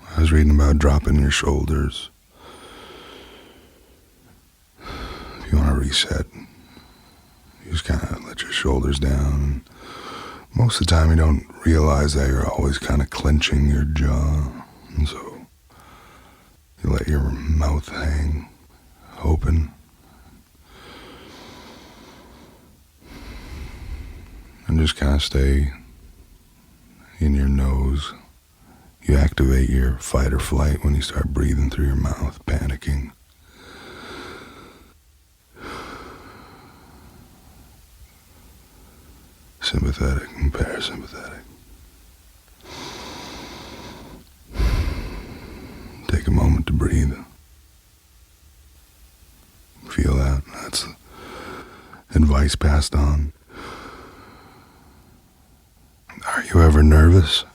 I was reading about dropping your shoulders. If you want to reset, you just kind of let your shoulders down. Most of the time you don't realize that you're always kind of clenching your jaw. And so you let your mouth hang open. And just kind of stay in your nose. You activate your fight or flight when you start breathing through your mouth, panicking. Sympathetic and parasympathetic. Take a moment to breathe. Feel that. That's advice passed on. Are you ever nervous?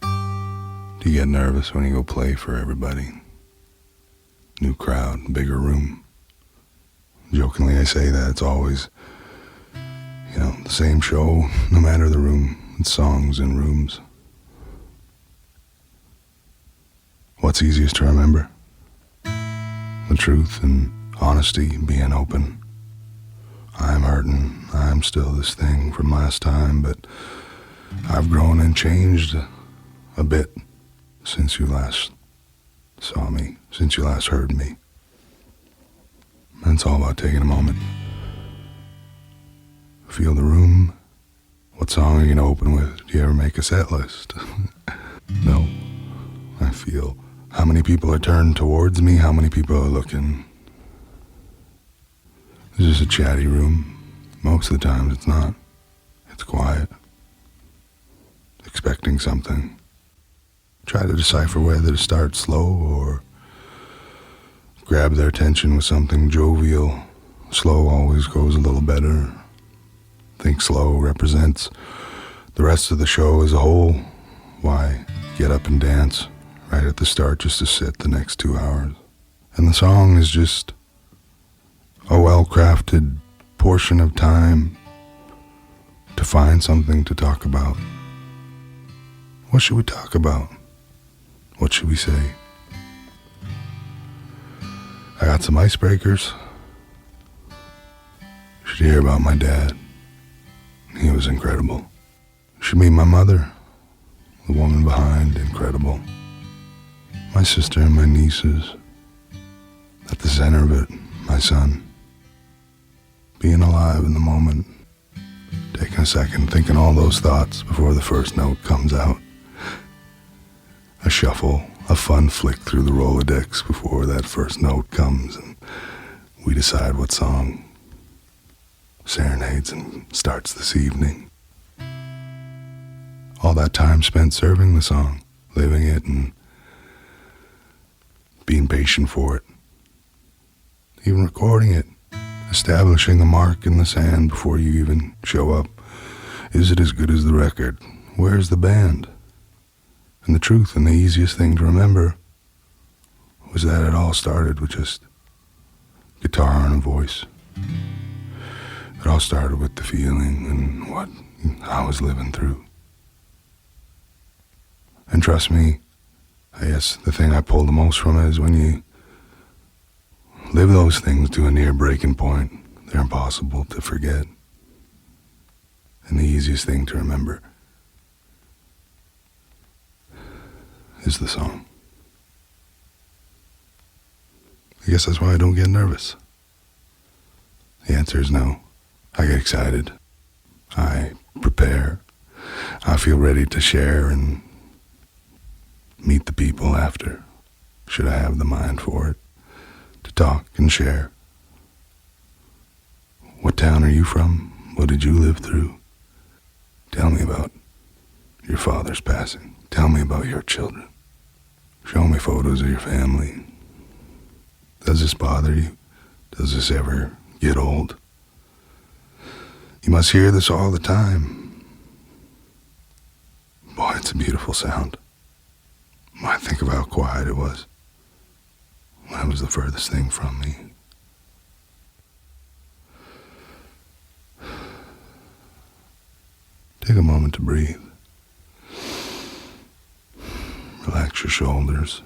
Do you get nervous when you go play for everybody? New crowd, bigger room. Jokingly I say that it's always, the same show, no matter the room. It's songs in rooms. What's easiest to remember? The truth and honesty, being open. I'm hurting. I'm still this thing from last time, but I've grown and changed a bit since you last saw me, since you last heard me. And it's all about taking a moment. Feel the room. What song are you going to open with? Do you ever make a set list? No. I feel how many people are turned towards me, how many people are looking. This is a chatty room. Most of the times it's not. It's quiet. Expecting something. Try to decipher whether to start slow or grab their attention with something jovial. Slow always goes a little better. Think slow represents the rest of the show as a whole. Why get up and dance right at the start just to sit the next 2 hours? And the song is just a well-crafted portion of time to find something to talk about. What should we talk about? What should we say? I got some icebreakers. You should hear about my dad. He was incredible. You should meet my mother, the woman behind, incredible. My sister and my nieces. At the center of it, my son. Being alive in the moment. Taking a second, thinking all those thoughts before the first note comes out. A shuffle, a fun flick through the Rolodex before that first note comes, and we decide what song serenades and starts this evening. All that time spent serving the song, living it and being patient for it. Even recording it, establishing a mark in the sand before you even show up. Is it as good as the record? Where's the band? And the truth and the easiest thing to remember was that it all started with just guitar and a voice. It all started with the feeling and what I was living through. And trust me, I guess the thing I pull the most from it is when you live those things to a near breaking point, they're impossible to forget. And the easiest thing to remember is the song. I guess that's why I don't get nervous. The answer is no. I get excited. I prepare. I feel ready to share and meet the people after, should I have the mind for it, to talk and share. What town are you from? What did you live through? Tell me about your father's passing. Tell me about your children. Show me photos of your family. Does this bother you? Does this ever get old? You must hear this all the time. Boy, it's a beautiful sound. I think of how quiet it was when That was the furthest thing from me. Take a moment to breathe. Relax your shoulders.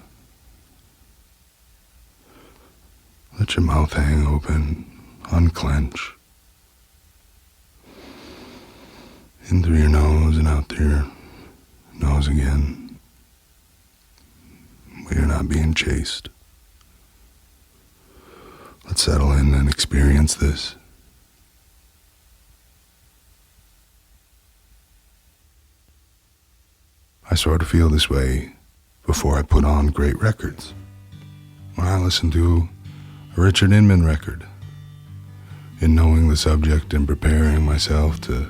Let your mouth hang open, unclench. In through your nose and out through your nose again. We are not being chased. Let's settle in and experience this. I sort of feel this way before I put on great records. When I listen to a Richard Inman record, in knowing the subject and preparing myself to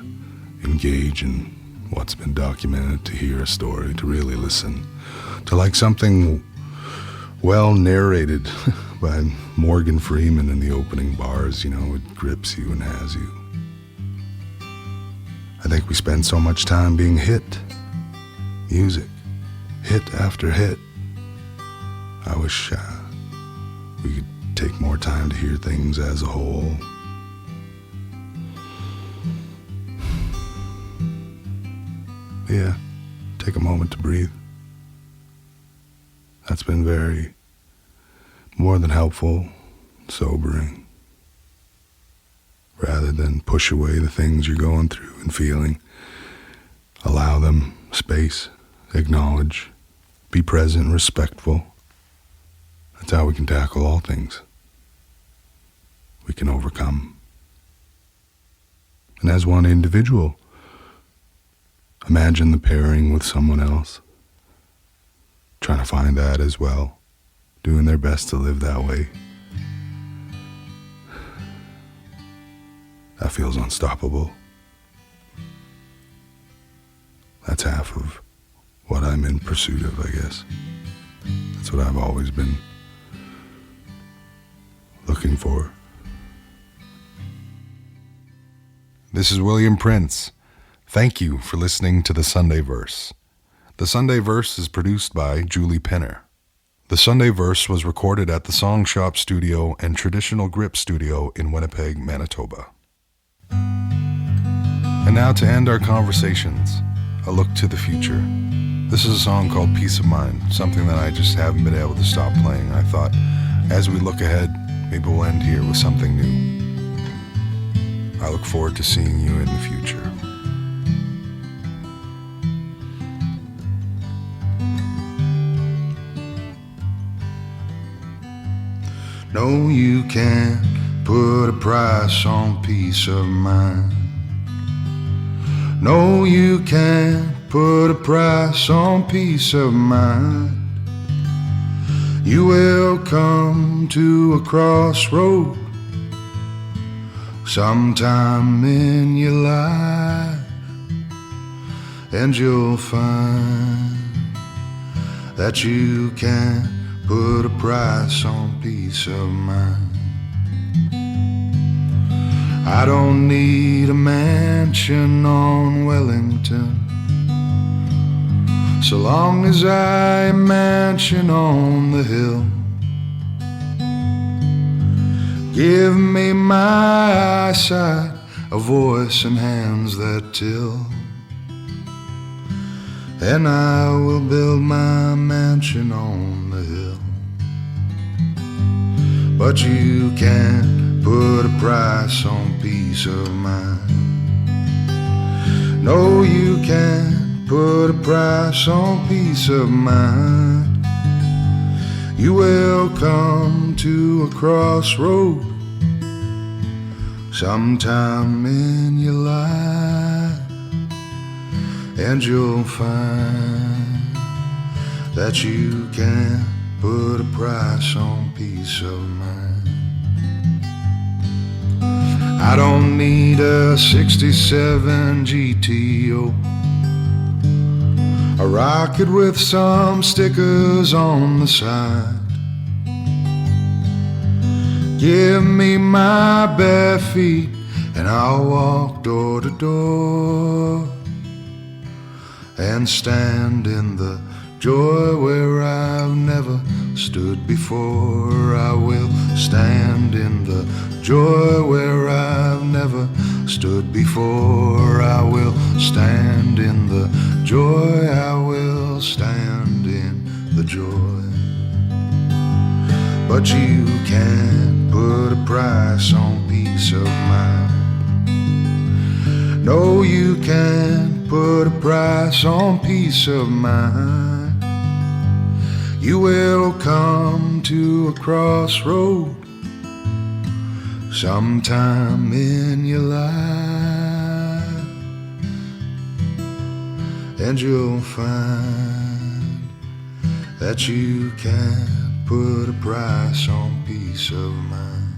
engage in what's been documented, to hear a story, to really listen, to like something well narrated by Morgan Freeman in the opening bars, it grips you and has you. I think we spend so much time being hit. Music, hit after hit. I wish we could take more time to hear things as a whole. Yeah, take a moment to breathe. That's been very, more than helpful, sobering. Rather than push away the things you're going through and feeling, allow them space, acknowledge, be present, respectful. That's how we can tackle all things. We can overcome. And as one individual, imagine the pairing with someone else, trying to find that as well, doing their best to live that way. That feels unstoppable. That's half of what I'm in pursuit of, I guess. That's what I've always been looking for. This is William Prince. Thank you for listening to The Sunday Verse. The Sunday Verse is produced by Julie Penner. The Sunday Verse was recorded at the Song Shop Studio and Traditional Grip Studio in Winnipeg, Manitoba. And now to end our conversations, a look to the future. This is a song called Peace of Mind, something that I just haven't been able to stop playing. I thought, as we look ahead, maybe we'll end here with something new. I look forward to seeing you in the future. No, you can't put a price on peace of mind. No, you can't put a price on peace of mind. You will come to a crossroad sometime in your life, and you'll find that you can't put a price on peace of mind. I don't need a mansion on Wellington, so long as I mansion on the hill. Give me my eyesight, a voice and hands that till, and I will build my mansion on the hill. But you can't put a price on peace of mind. No, you can't put a price on peace of mind. You will come to a crossroad sometime in your life, and you'll find that you can't put a price on peace of mind. I don't need a 67 GTO, a rocket with some stickers on the side. Give me my bare feet and I'll walk door to door and stand in the joy where I've never stood before. I will stand in the joy where I've never stood before. I will stand in the joy. I will stand in the joy. But you can't put a price on peace of mind. No, you can't put a price on peace of mind. You will come to a crossroad sometime in your life, and you'll find that you can't put a price on peace of mind.